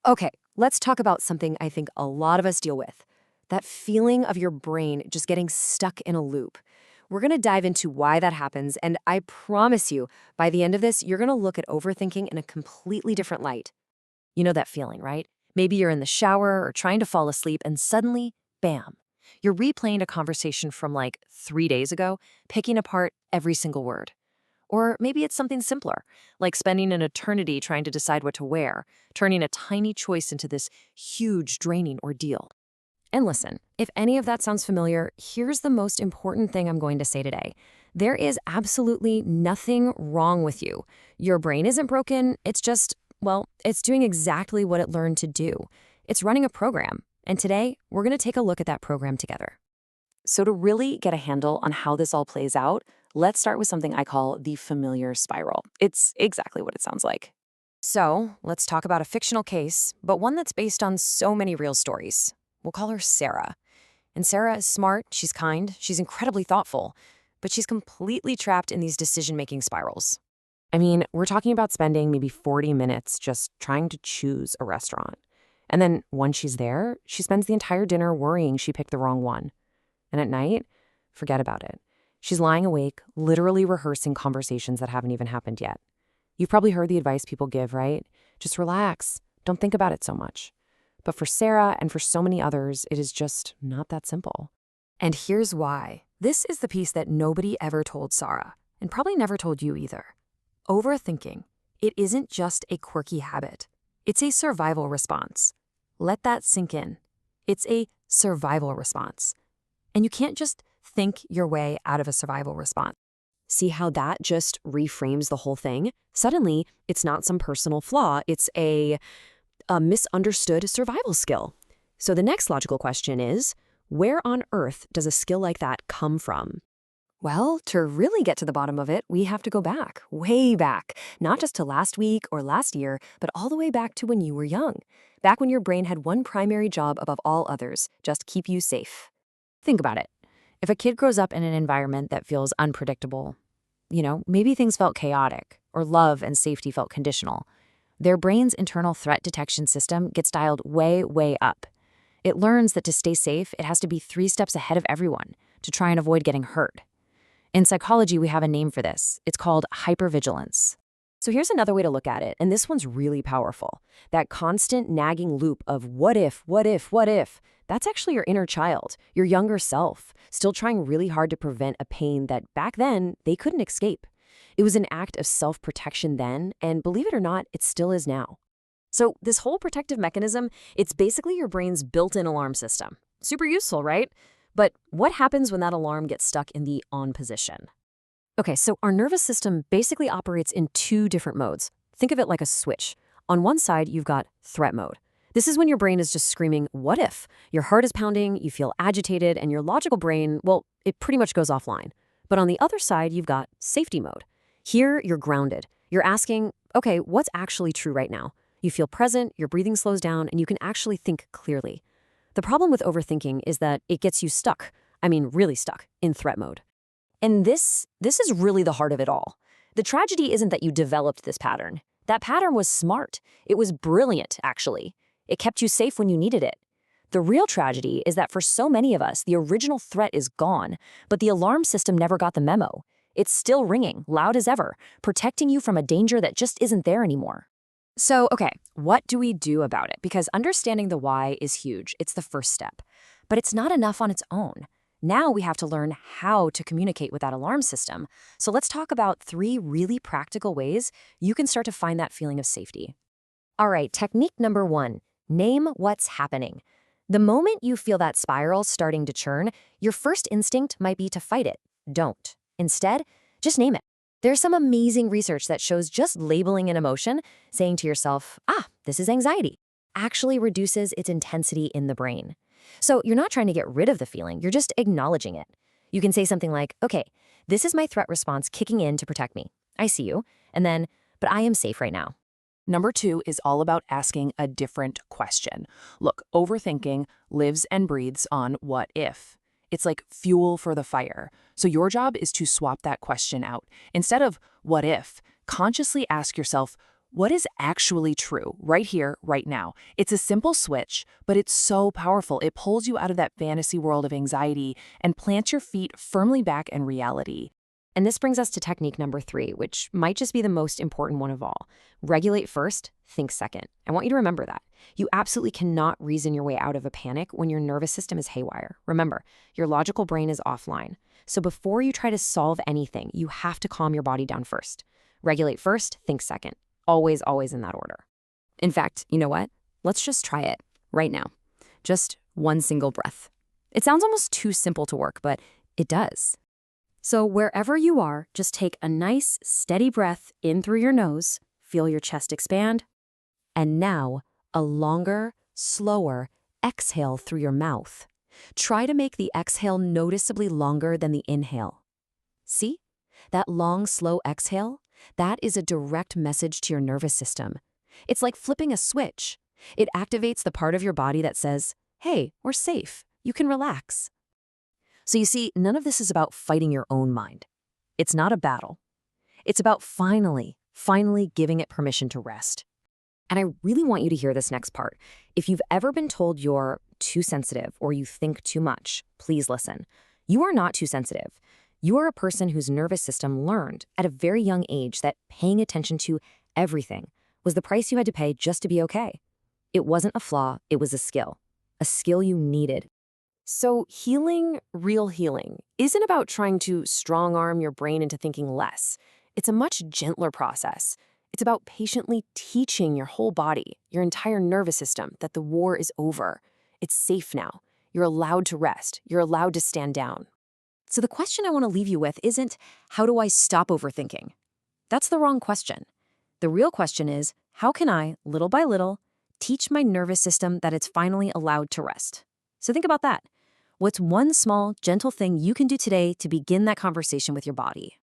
Okay, let's talk about something I think a lot of us deal with. That feeling of your brain just getting stuck in a loop. We're going to dive into why that happens, and I promise you, by the end of this, you're going to look at overthinking in a completely different light. You know that feeling, right? Maybe you're in the shower or trying to fall asleep, and suddenly, bam, you're replaying a conversation from like 3 days ago, picking apart every single word. Or maybe it's something simpler, like spending an eternity trying to decide what to wear, turning a tiny choice into this huge, draining ordeal. And listen, if any of that sounds familiar, here's the most important thing I'm going to say today. There is absolutely nothing wrong with you. Your brain isn't broken, it's just, well, it's doing exactly what it learned to do. It's running a program. And today, we're going to take a look at that program together. So to really get a handle on how this all plays out, let's start with something I call the familiar spiral. It's exactly what it sounds like. So let's talk about a fictional case, but one that's based on so many real stories. We'll call her Sarah. And Sarah is smart, she's kind, she's incredibly thoughtful, but she's completely trapped in these decision-making spirals. I mean, we're talking about spending maybe 40 minutes just trying to choose a restaurant. And then once she's there, she spends the entire dinner worrying she picked the wrong one. And at night, forget about it. She's lying awake, literally rehearsing conversations that haven't even happened yet. You've probably heard the advice people give, right? Just relax. Don't think about it so much. But for Sarah and for so many others, it is just not that simple. And here's why. This is the piece that nobody ever told Sarah, and probably never told you either. Overthinking. It isn't just a quirky habit. It's a survival response. Let that sink in. It's a survival response. And you can't just think your way out of a survival response. See how that just reframes the whole thing? Suddenly, it's not some personal flaw, it's a misunderstood survival skill. So the next logical question is, where on earth does a skill like that come from? Well, to really get to the bottom of it, we have to go back, way back, not just to last week or last year, but all the way back to when you were young, back when your brain had one primary job above all others, just keep you safe. Think about it. If a kid grows up in an environment that feels unpredictable, maybe things felt chaotic, or love and safety felt conditional, their brain's internal threat detection system gets dialed way, way up. It learns that to stay safe, it has to be 3 steps ahead of everyone to try and avoid getting hurt. In psychology, we have a name for this. It's called hypervigilance. So here's another way to look at it, and this one's really powerful. That constant nagging loop of what if, what if, what if, that's actually your inner child, your younger self, still trying really hard to prevent a pain that back then they couldn't escape. It was an act of self-protection then, and believe it or not, it still is now. So this whole protective mechanism, it's basically your brain's built-in alarm system. Super useful, right? But what happens when that alarm gets stuck in the on position? Okay, so our nervous system basically operates in 2 different modes. Think of it like a switch. On one side, you've got threat mode. This is when your brain is just screaming, what if? Your heart is pounding, you feel agitated, and your logical brain, well, it pretty much goes offline. But on the other side, you've got safety mode. Here, you're grounded. You're asking, okay, what's actually true right now? You feel present, your breathing slows down, and you can actually think clearly. The problem with overthinking is that it gets you stuck, really stuck, in threat mode. And this is really the heart of it all. The tragedy isn't that you developed this pattern. That pattern was smart. It was brilliant, actually. It kept you safe when you needed it. The real tragedy is that for so many of us, the original threat is gone, but the alarm system never got the memo. It's still ringing, loud as ever, protecting you from a danger that just isn't there anymore. So, okay, what do we do about it? Because understanding the why is huge. It's the first step. But it's not enough on its own. Now we have to learn how to communicate with that alarm system. So let's talk about 3 really practical ways you can start to find that feeling of safety. All right, technique number 1, name what's happening. The moment you feel that spiral starting to churn, your first instinct might be to fight it. Don't. Instead, just name it. There's some amazing research that shows just labeling an emotion, saying to yourself, this is anxiety, actually reduces its intensity in the brain. So you're not trying to get rid of the feeling, you're just acknowledging it. You can say something like, okay, this is my threat response kicking in to protect me. I see you. And then, but I am safe right now. Number 2 is all about asking a different question. Look, overthinking lives and breathes on what if. It's like fuel for the fire. So your job is to swap that question out. Instead of what if, consciously ask yourself, What is actually true right here, right now? It's a simple switch, but it's so powerful. It pulls you out of that fantasy world of anxiety and plants your feet firmly back in reality. And this brings us to technique number 3, which might just be the most important one of all. Regulate first, think second. I want you to remember that. You absolutely cannot reason your way out of a panic when your nervous system is haywire. Remember, your logical brain is offline. So before you try to solve anything, you have to calm your body down first. Regulate first, think second. Always, always in that order. In fact, you know what? Let's just try it right now. Just one single breath. It sounds almost too simple to work, but it does. So wherever you are, just take a nice, steady breath in through your nose, feel your chest expand, and now a longer, slower exhale through your mouth. Try to make the exhale noticeably longer than the inhale. See? That long, slow exhale? That is a direct message to your nervous system. It's like flipping a switch. It activates the part of your body that says, hey, we're safe. You can relax. So you see, none of this is about fighting your own mind. It's not a battle. It's about finally giving it permission to rest. And I really want you to hear this next part. If you've ever been told you're too sensitive or you think too much, please listen. You are not too sensitive. You are a person whose nervous system learned at a very young age that paying attention to everything was the price you had to pay just to be okay. It wasn't a flaw, it was a skill you needed. So healing, real healing, isn't about trying to strong-arm your brain into thinking less. It's a much gentler process. It's about patiently teaching your whole body, your entire nervous system, that the war is over. It's safe now. You're allowed to rest. You're allowed to stand down. So the question I want to leave you with isn't, how do I stop overthinking? That's the wrong question. The real question is, how can I, little by little, teach my nervous system that it's finally allowed to rest? So think about that. What's one small, gentle thing you can do today to begin that conversation with your body?